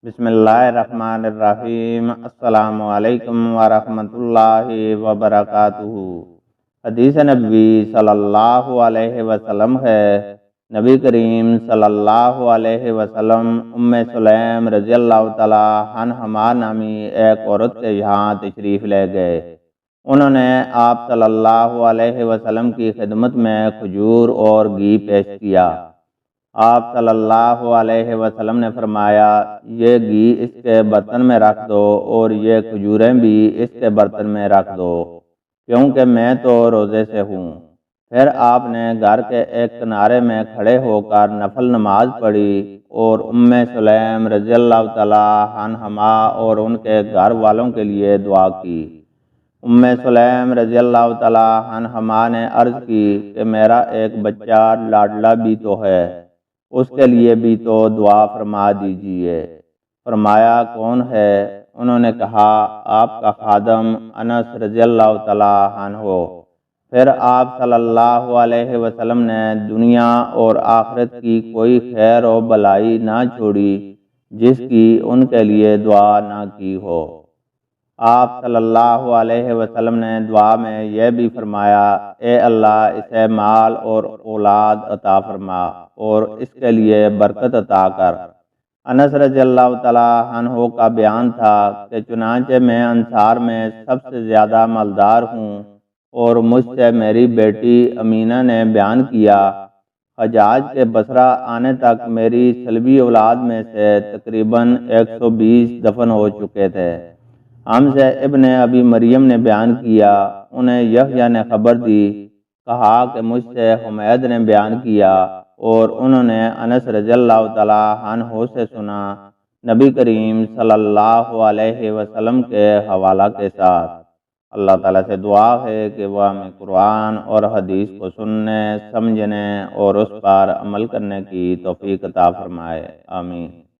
बिस्मिल्लाहिर्रहमानिर्रहीम। अस्सलामु अलैकुम वरहमतुल्लाहि वबरकातुहू। हदीस नबी सल्लल्लाहु अलैहि वसल्लम है, नबी करीम सल्लल्लाहु अलैहि वसल्लम उम्मे सुलैम रज़ियल्लाहु तआला अन्हा नामी एक औरत के यहाँ तशरीफ़ ले गए। उन्होंने आप सल्लल्लाहु अलैहि वसल्लम की खिदमत में खजूर और घी पेश किया। आप सल्लल्लाहु अलैहि वसल्लम ने फरमाया, ये घी इसके बर्तन में रख दो और ये खजूरें भी इसके बर्तन में रख दो, क्योंकि मैं तो रोज़े से हूँ। फिर आपने घर के एक किनारे में खड़े होकर नफल नमाज पढ़ी और उम्मे सुलैम रज़ियल्लाहु तआला अन्हा और उनके घर वालों के लिए दुआ की। उम्मे सुलैम रज़ियल्लाहु तआला अन्हा ने अर्ज़ की कि मेरा एक बच्चा लाडला भी तो है, उसके लिए भी तो दुआ फरमा दीजिए। फरमाया, कौन है? उन्होंने कहा, आपका खादम अनस रज़ियल्लाहु तआला अन्हु। फिर आप सल्लल्लाहु अलैहि वसल्लम ने दुनिया और आखिरत की कोई खैर और भलाई ना छोड़ी जिसकी उनके लिए दुआ ना की हो। आप सल्लल्लाहु अलैहि वसल्लम ने दुआ में यह भी फरमाया, ए अल्लाह, इसे माल और औलाद अता फरमा और इसके लिए बरकत अता कर। अनस रज़ियल्लाहु तआला अन्हु का बयान था कि चुनांचे मैं अंसार में सबसे ज़्यादा मालदार हूँ और मुझसे मेरी बेटी अमीना ने बयान किया, हजाज के बसरा आने तक मेरी सलबी औलाद में से तकरीबन 120 दफन हो चुके थे। हमसे इब्ने अबी मरियम ने बयान किया, उन्हें यहया ने खबर दी, कहा कि मुझसे हुमैद ने बयान किया और उन्होंने अनस रज़ियल्लाहु तआला अन्हु से सुना, नबी करीम सल्लल्लाहु अलैहि वसल्लम के हवाला के साथ। अल्लाह ताला से दुआ है कि वह हमें कुरान और हदीस को सुनने, समझने और उस पर अमल करने की तौफीक अता फरमाए। आमीन।